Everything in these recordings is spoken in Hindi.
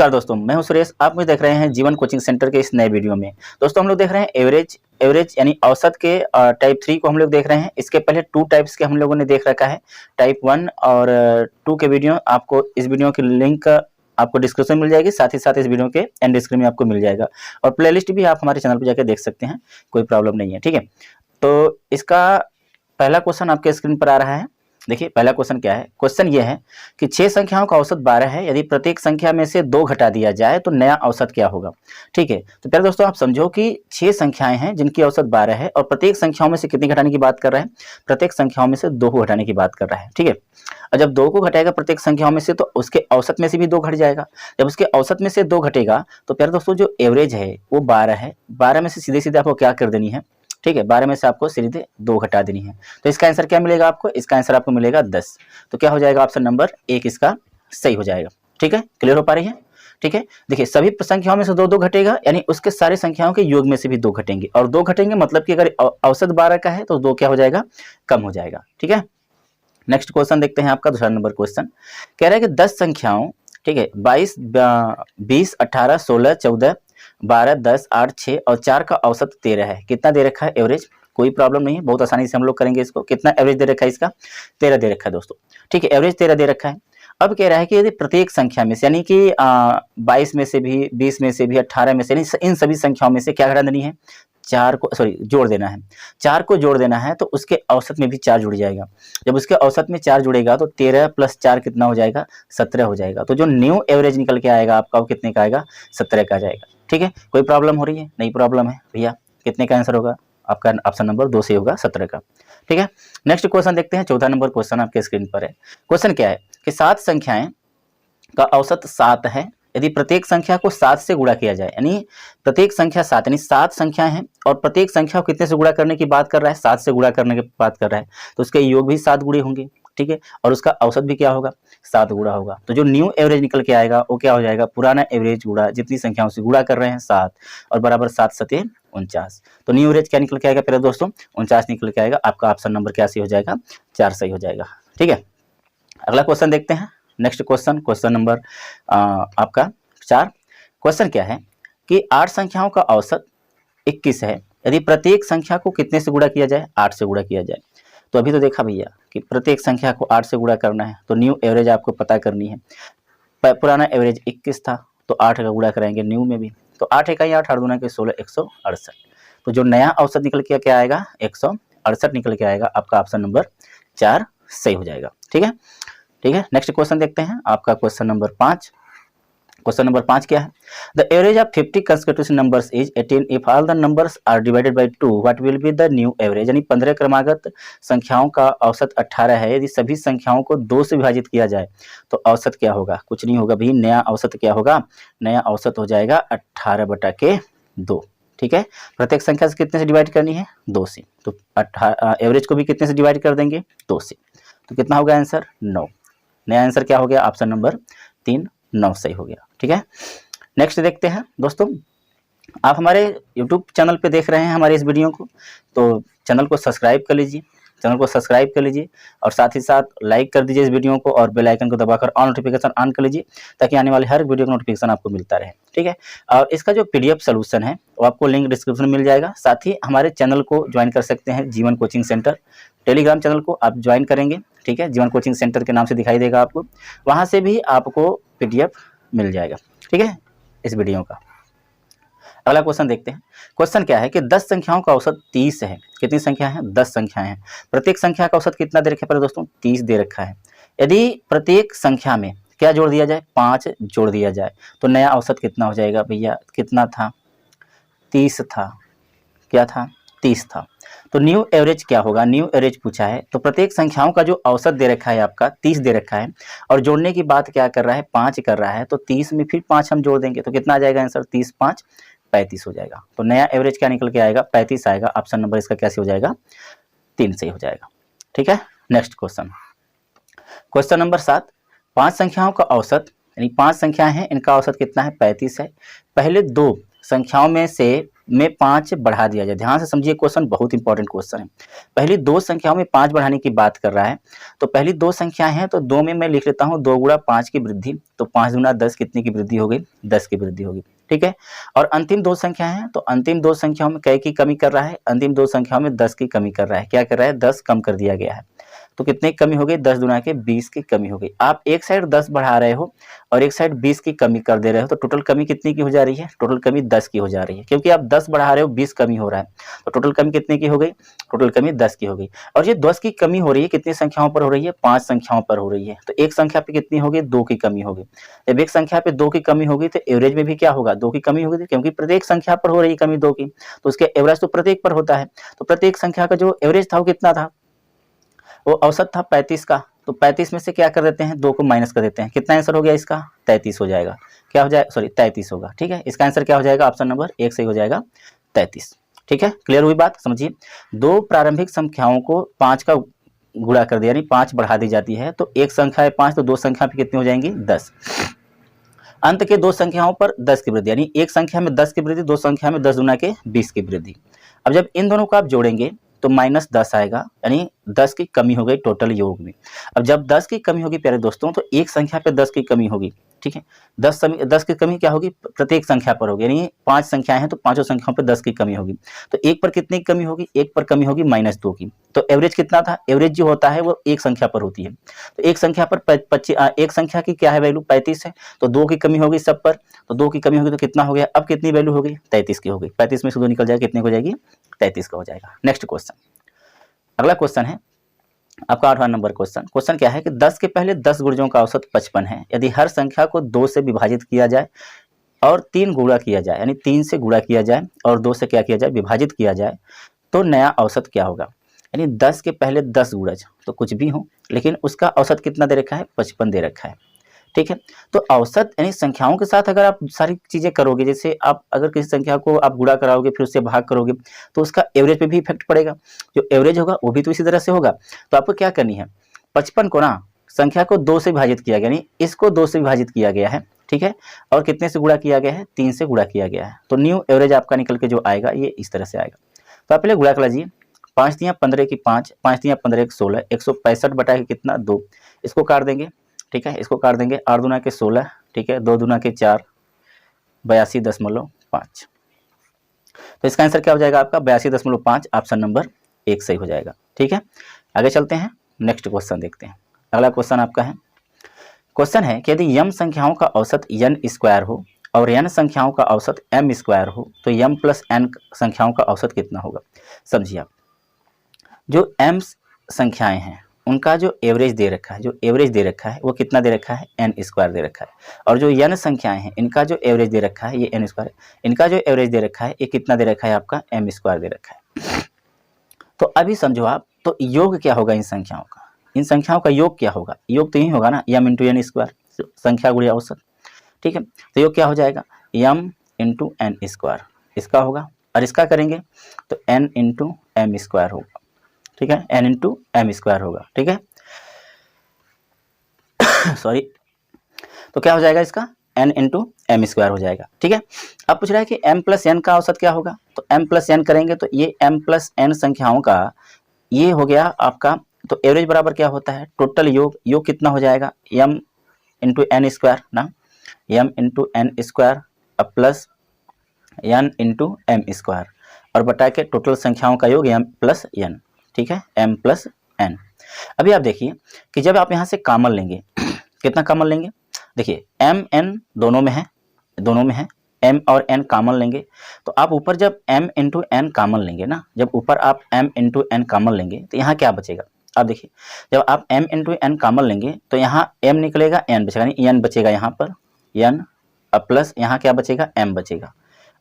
नमस्कार दोस्तों, मैं हूं सुरेश। आप मुझे देख रहे हैं जीवन कोचिंग सेंटर के इस नए वीडियो में। दोस्तों हम लोग देख रहे हैं एवरेज यानी औसत के टाइप 3 को हम लोग देख रहे हैं। इसके पहले 2 टाइप्स के हम लोगों ने देख रखा है। टाइप 1 और 2 के वीडियो आपको इस वीडियो की लिंक आपको डिस्क्रिप्शन में मिल जाएगी, साथ ही साथ इस वीडियो के एंड स्क्रीन में आपको मिल जाएगा और प्लेलिस्ट भी आप हमारे चैनल पर जाकर देख सकते हैं, कोई प्रॉब्लम नहीं है। ठीक है, तो इसका पहला क्वेश्चन आपके स्क्रीन पर आ रहा है। देखिए पहला क्वेश्चन क्या है। क्वेश्चन ये है कि 6 संख्याओं का औसत 12 है, यदि प्रत्येक संख्या में से 2 घटा दिया जाए तो नया औसत क्या होगा। ठीक है, तो पहले दोस्तों आप समझो कि 6 संख्याएं हैं जिनकी औसत 12 है और प्रत्येक संख्याओं में से कितनी घटाने की बात कर रहा है, प्रत्येक संख्याओं में से 2 को घटाने की बात कर रहा है। ठीक है, और जब 2 को घटाएगा प्रत्येक संख्याओं में से तो उसके औसत में से भी 2 घट जाएगा। जब उसके औसत में से 2 घटेगा तो प्यारे दोस्तों जो एवरेज है वो 12 है। 12 में से सीधे सीधे आपको क्या कर देनी है, ठीक है, 12 में से आपको सीधे 2 घटा देनी है। तो इसका आंसर क्या मिलेगा आपको, इसका आंसर आपको मिलेगा 10। तो क्या हो जाएगा, ऑप्शन नंबर 1 इसका सही हो जाएगा। ठीक है, क्लियर हो पा रही है। ठीक है, देखिए सभी संख्याओं में से 2 2 घटेगा, यानी उसके सारे संख्याओं के योग में से भी 2 घटेंगे और 2 घटेंगे मतलब कि अगर औसत 12 का है तो 2 क्या हो जाएगा, कम हो जाएगा। ठीक है, नेक्स्ट क्वेश्चन देखते हैं आपका दूसरा नंबर क्वेश्चन। कह रहा है कि 10 संख्याओं, ठीक है, 22 20 18 16 14 12 10 8 6 और 4 का औसत 13 है। कितना दे रखा है एवरेज, कोई प्रॉब्लम नहीं है, बहुत आसानी से हम लोग करेंगे इसको। कितना एवरेज दे रखा है इसका, 13 दे रखा है दोस्तों। ठीक है, एवरेज 13 दे रखा है। अब कह रहा है कि यदि प्रत्येक संख्या में से यानी कि 22 में से भी, 20 में से भी, 18 में से, इन सभी संख्याओं में से क्या घटा देनी है, 4 को जोड़ देना है। 4 को जोड़ देना है तो उसके औसत में भी 4 जुड़ जाएगा। जब उसके औसत में 4 जुड़ेगा तो 13 + 4 कितना हो जाएगा, 17 हो जाएगा। तो जो न्यू एवरेज निकल के आएगा आपका वो कितने का आएगा, 17 का आ जाएगा। ठीक है, कोई प्रॉब्लम हो रही है, नहीं प्रॉब्लम है भैया। कितने का आंसर होगा आपका, ऑप्शन नंबर 2 से होगा, 17 का। ठीक है, नेक्स्ट क्वेश्चन देखते हैं। चौथा नंबर क्वेश्चन आपके स्क्रीन पर है। क्वेश्चन क्या है कि 7 संख्याएं का औसत 7 है, यदि प्रत्येक संख्या को 7 से गुणा किया जाए, यानी प्रत्येक संख्या 7 यानी 7 संख्याएं हैं और प्रत्येक संख्या को कितने से गुणा करने की बात कर रहा है, 7 से गुणा करने की बात कर रहा है, तो उसके योग भी 7 गुणे होंगे। ठीक है, और उसका औसत भी क्या होगा, 7 गुणा होगा। तो जो न्यू एवरेज निकल के आएगा वो क्या हो जाएगा, पुराना एवरेज गुणा जितनी संख्याओं से गुणा कर रहे हैं 7 और बराबर 7 7 49। तो न्यू एवरेज क्या निकल के आएगा प्यारे दोस्तों, 49 निकल के आएगा। आपका ऑप्शन नंबर क्या सही हो जाएगा, 4 सही हो जाएगा। ठीक है, अगला क्वेश्चन देखते हैं। नेक्स्ट क्वेश्चन, क्वेश्चन नंबर आपका 4। क्वेश्चन क्या है कि 8 संख्याओं का औसत 21 है, यदि प्रत्येक संख्या को कितने से गुणा किया जाए, 8 से गुणा किया जाए। तो अभी तो देखा भैया कि प्रत्येक संख्या को 8 से गुणा करना है, तो न्यू एवरेज आपको पता करनी है। पुराना एवरेज 21 था तो 8 का गुणा कराएंगे न्यू में भी, तो 8 इकाई 8 8 दूना के 16 168। तो जो नया औसत निकल के क्या आएगा, 168 निकल के आएगा। आपका ऑप्शन नंबर 4 सही हो जाएगा। ठीक है, ठीक है, नेक्स्ट क्वेश्चन देखते हैं आपका क्वेश्चन नंबर 5। क्वेश्चन नंबर 5 क्या है, the average of 50 consecutive numbers is 18 if all the numbers are divided by 2 what will be the new average. यानी 15 क्रमागत संख्याओं का औसत 18 है, यदि सभी संख्याओं को 2 से विभाजित किया जाए तो औसत क्या होगा, कुछ नहीं होगा भाई, नया औसत क्या होगा, नया औसत हो जाएगा 18/2। ठीक है, प्रत्येक संख्या से कितने से डिवाइड करनी है, 2 से, तो एवरेज को भी कितने से डिवाइड कर देंगे, 2 से, तो कितना होगा आंसर, 9। नया आंसर क्या हो गया, ऑप्शन नंबर 3 9 सही हो गया। ठीक है, नेक्स्ट देखते हैं दोस्तों। आप हमारे YouTube चैनल पे देख रहे हैं हमारे इस वीडियो को, तो चैनल को सब्सक्राइब कर लीजिए, चैनल को सब्सक्राइब कर लीजिए और साथ ही साथ लाइक कर दीजिए इस वीडियो को और बेल आइकन को दबाकर ऑल नोटिफिकेशन ऑन कर लीजिए ताकि आने वाले हर वीडियो का नोटिफिकेशन आपको मिलता रहे। ठीक है, और इसका जो PDF सोल्यूशन है वो आपको लिंक डिस्क्रिप्शन में मिल जाएगा। साथ ही हमारे चैनल को ज्वाइन कर सकते हैं, जीवन कोचिंग सेंटर टेलीग्राम चैनल को आप ज्वाइन करेंगे। ठीक है, जीवन कोचिंग सेंटर के नाम से दिखाई देगा आपको, वहाँ से भी आपको PDF मिल जाएगा। ठीक है, इस वीडियो का अगला क्वेश्चन देखते हैं। क्वेश्चन क्या है कि 10 संख्याओं का औसत 30 है। कितनी संख्या है, 10 संख्याएं हैं। प्रत्येक संख्या का औसत कितना दे रखा है पहले दोस्तों, 30 दे रखा है। यदि प्रत्येक संख्या में क्या जोड़ दिया जाए, 5 जोड़ दिया जाए तो नया औसत कितना हो जाएगा भैया, कितना था, 30 था, क्या था, 30 था। तो न्यू एवरेज क्या होगा, न्यू एवरेज पूछा है तो प्रत्येक संख्याओं का जो औसत दे रखा है आपका 30 दे रखा है और जोड़ने की बात क्या कर रहा है, 5 कर रहा है, तो 30 में फिर 5 हम जोड़ देंगे तो कितना आ जाएगा आंसर, 30 5 35 हो जाएगा। तो नया एवरेज क्या निकल के आएगा, 35 आएगा। ऑप्शन नंबर इसका कैसे हो जाएगा, 3 सही हो जाएगा। ठीक है, नेक्स्ट क्वेश्चन, क्वेश्चन नंबर 7। 5 संख्याओं का औसत, यानी 5 संख्याएं हैं, इनका औसत कितना है, 35 है। पहले 2 संख्याओं में से में 5 बढ़ा दिया जाए। ध्यान से समझिए, क्वेश्चन बहुत इंपॉर्टेंट क्वेश्चन है। पहली दो संख्याओं में 5 बढ़ाने की बात कर रहा है। तो पहली दो संख्याएं हैं, तो 2 में मैं लिख लेता हूँ 2 गुणा 5 की वृद्धि, तो 5 गुना 10 कितने की वृद्धि हो गई? 10 की वृद्धि होगी। ठीक है। और अंतिम दो संख्याएं हैं, तो अंतिम दो संख्याओं में कै की कमी कर रहा है? अंतिम दो संख्याओं में 10 की कमी कर रहा है। क्या कर रहा है? 10 कम कर दिया गया है। तो कितने की कमी हो गई? 10 दुना के 20 की कमी हो गई। आप एक साइड 10 बढ़ा रहे हो और एक साइड 20 की कमी कर दे रहे हो, तो टोटल कमी कितनी की हो जा रही है? टोटल कमी 10 की हो जा रही है, क्योंकि आप 10 बढ़ा रहे हो 20 कमी हो रहा है, तो टोटल कमी कितने की हो गई? टोटल कमी 10 की हो गई। और ये 10 की कमी हो रही है कितनी संख्याओं पर हो रही है? 5 संख्याओं पर हो रही है। तो एक संख्या पे कितनी होगी? 2 की कमी होगी। जब एक संख्या पे 2 की कमी होगी तो एवरेज में भी क्या होगा? 2 की कमी होगी, क्योंकि प्रत्येक संख्या पर हो रही है कमी 2 की, तो उसके एवरेज तो प्रत्येक पर होता है। तो प्रत्येक संख्या का जो एवरेज था वो कितना था? वो औसत था 35 का। तो 35 में से क्या कर देते हैं? 2 को माइनस कर देते हैं। कितना आंसर हो गया इसका? 33 हो जाएगा। क्या हो जाएगा? सॉरी 33 होगा। ठीक है, इसका आंसर क्या हो जाएगा? ऑप्शन नंबर 1 सही हो जाएगा, 33। ठीक है, क्लियर हुई बात? समझिए, दो प्रारंभिक संख्याओं को 5 का गुणा कर दिया, यानी 5 बढ़ा दी जाती है, तो एक संख्या है 5, तो दो संख्या पे कितनी हो जाएंगी? 10। अंत के दो संख्याओं पर 10 की वृद्धि, यानी एक संख्या में 10 की वृद्धि, दो संख्या में 10 गुना के 20 की वृद्धि। अब जब इन दोनों को आप जोड़ेंगे तो -10 आएगा, यानी 10 की कमी हो गई टोटल योग में। अब जब 10 की कमी होगी प्यारे दोस्तों, तो एक संख्या पे 10 की कमी होगी। ठीक है, 10 की कमी क्या होगी? प्रत्येक संख्या पर होगी, यानी 5 संख्याएं हैं तो पांचों संख्याओं पर 10 की कमी होगी। तो एक पर कितनी कमी होगी? एक पर कमी होगी -2 की। तो एवरेज कितना था? एवरेज जो होता है वो एक संख्या पर होती है। तो एक संख्या पर एक संख्या की क्या है वैल्यू? 35 है, तो 2 की कमी होगी सब पर, तो 2 की कमी होगी तो कितना हो गया? अब कितनी वैल्यू हो गई? 33 की हो गई। 35 में से 2 निकल जाएगा, कितने हो जाएगी? 33 का हो जाएगा। नेक्स्ट क्वेश्चन, अगला क्वेश्चन है आपका 8वां नंबर क्वेश्चन। क्वेश्चन क्या है कि 10 के पहले 10 गुणजों का औसत 55 है। यदि हर संख्या को 2 से विभाजित किया जाए और 3 गुणा किया जाए, यानी 3 से गुणा किया जाए और 2 से क्या किया जाए? विभाजित किया जाए, तो नया औसत क्या होगा? यानी 10 के पहले 10 गुणज तो कुछ भी हो, लेकिन उसका औसत कितना दे रखा है? 55 दे रखा है। ठीक है, तो औसत यानी संख्याओं के साथ अगर आप सारी चीजें करोगे, जैसे आप अगर किसी संख्या को आप गुणा कराओगे फिर उससे भाग करोगे, तो उसका एवरेज पे भी इफेक्ट पड़ेगा। जो एवरेज होगा वो भी तो इसी तरह से होगा। तो आपको क्या करनी है? 55 को ना संख्या को 2 से विभाजित किया गया, यानी इसको 2 से विभाजित किया गया है। ठीक है, और कितने से गुणा किया गया है? 3 से गुणा किया गया है। तो न्यू एवरेज आपका निकल के जो आएगा ये इस तरह से आएगा। तो आप पहले गुणा कर लीजिए। 5 तियां 15 की 5, 5 तियां 15 की 16, 165 बटा के कितना? 2। इसको काट देंगे। ठीक है, इसको काट देंगे। 8 दूना के 16, ठीक है, 2 दूना के 4, 82.5। तो इसका आंसर क्या हो जाएगा आपका? 82.5। ऑप्शन नंबर 1 सही हो जाएगा। ठीक है, आगे चलते हैं, नेक्स्ट क्वेश्चन देखते हैं। अगला क्वेश्चन आपका है, क्वेश्चन है कि यदि m संख्याओं का औसत n स्क्वायर हो और n संख्याओं का औसत m स्क्वायर हो, तो m प्लस n संख्याओं का औसत कितना होगा? समझिए आप, जो m संख्याएं हैं उनका जो एवरेज दे रखा है, जो एवरेज दे रखा है वो कितना दे रखा है? n स्क्वायर दे रखा है। और जो n संख्याएं हैं इनका जो एवरेज दे रखा है ये n स्क्वायर है। इनका जो एवरेज दे रखा है ये कितना दे रखा है? आपका m स्क्वायर दे रखा है। तो अभी समझो आप, तो योग क्या होगा इन संख्याओं का? इन संख्याओं का योग क्या होगा? योग तो यही होगा ना, m इंटू n स्क्वायर, संख्या गुणित औसत। ठीक है, तो योग क्या हो जाएगा? m इंटू n स्क्वायर इसका होगा, और इसका करेंगे तो n इंटू m स्क्वायर होगा। ठीक है, n इंटू m स्क्वायर होगा। ठीक है सॉरी, तो क्या हो जाएगा इसका? n इंटू m स्क्वायर हो जाएगा। ठीक है, अब पूछ रहा है कि m प्लस n का औसत क्या होगा? तो m प्लस n करेंगे तो ये m प्लस n संख्याओं का ये हो गया आपका। तो एवरेज बराबर क्या होता है? टोटल योग। योग कितना हो जाएगा? m इंटू n स्क्वायर ना, m इंटू n स्क्वायर अब plus n into m square और बटा के टोटल संख्याओं का योग m प्लस n। ठीक है, m प्लस n। अभी आप देखिए कि जब आप यहाँ से कॉमन लेंगे कितना कॉमन लेंगे? देखिए m n दोनों में है, दोनों में है, m और n कॉमन लेंगे तो आप ऊपर जब m इंटू n कॉमन लेंगे ना, जब ऊपर आप m इंटू n कॉमन लेंगे तो यहाँ क्या बचेगा? आप देखिए, जब आप m इंटू n कॉमन लेंगे तो यहाँ m निकलेगा, n बचेगा, यानी n बचेगा यहाँ पर n, अब प्लस यहाँ क्या बचेगा? m बचेगा,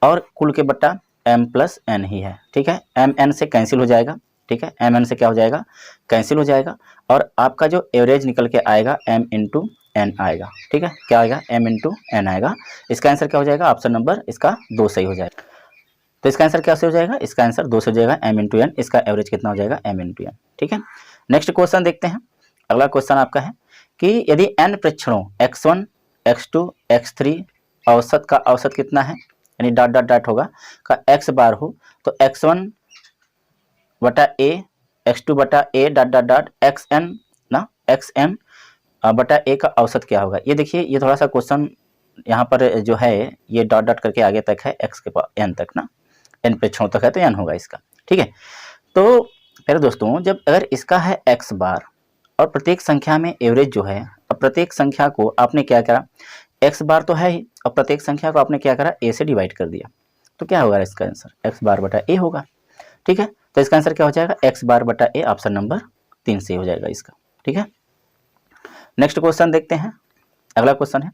और कुल के बट्टा m प्लस n ही है। ठीक है, m n से कैंसिल हो जाएगा। ठीक है, m n से क्या हो जाएगा? कैंसिल हो जाएगा, और आपका जो एवरेज निकल के आएगा m इंटू n आएगा। ठीक है, क्या आएगा? m इंटू n आएगा। इसका आंसर क्या हो जाएगा? ऑप्शन नंबर इसका 2 सही हो जाएगा। तो इसका आंसर क्या सही हो जाएगा? इसका आंसर 2 सही हो जाएगा, m इंटू n। इसका एवरेज कितना हो जाएगा? m into n। ठीक है, नेक्स्ट क्वेश्चन देखते हैं। अगला क्वेश्चन आपका है कि यदि n प्रेक्षणों x1, x2, x3 औसत का औसत कितना है? यानी डॉट डॉट डॉट होगा का x बार हो तो x1 बटा a, x2 बटा a dot dot dot xn ना, xn बटा a का औसत क्या होगा। ये देखिए ये थोड़ा सा क्वेश्चन यहाँ पर जो है ये डॉट डॉट करके आगे तक है x के पावर n तक ना, n पे 6 तक है तो n होगा इसका, ठीक है। तो फिर दोस्तों जब अगर इसका है x बार और प्रत्येक संख्या में एवरेज जो है, अब प्रत्येक संख्या को आपने क्या करा, x बार तो है ही और प्रत्येक संख्या को आपने क्या करा, a से डिवाइड कर दिया, तो क्या होगा इसका आंसर, x बार बटा a होगा, ठीक है। तो इसका आंसर क्या हो जाएगा, x बार बटा a, ऑप्शन नंबर 3 से हो जाएगा इसका, ठीक है। नेक्स्ट क्वेश्चन देखते हैं। अगला क्वेश्चन है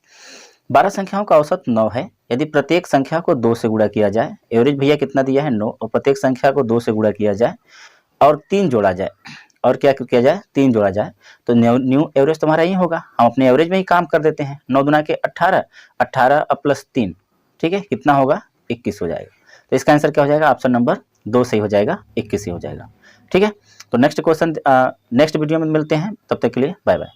12 संख्याओं का औसत 9 है, यदि प्रत्येक संख्या को 2 से गुणा किया जाए, एवरेज भैया कितना दिया है 9, और प्रत्येक संख्या को 2 से गुणा किया जाए और 3 जोड़ा जाए, और क्या किया जाए 3 जोड़ा जाए, तो न्यू एवरेज तुम्हारा यही होगा। हम अपने एवरेज में ही काम कर देते हैं, 9 दुना के 18, 18 प्लस 3, ठीक है, कितना होगा 21 हो जाएगा। तो इसका आंसर क्या हो जाएगा, ऑप्शन नंबर 2 सही हो जाएगा, 21 ही हो जाएगा, ठीक है। तो नेक्स्ट क्वेश्चन नेक्स्ट वीडियो में मिलते हैं, तब तक के लिए बाय बाय।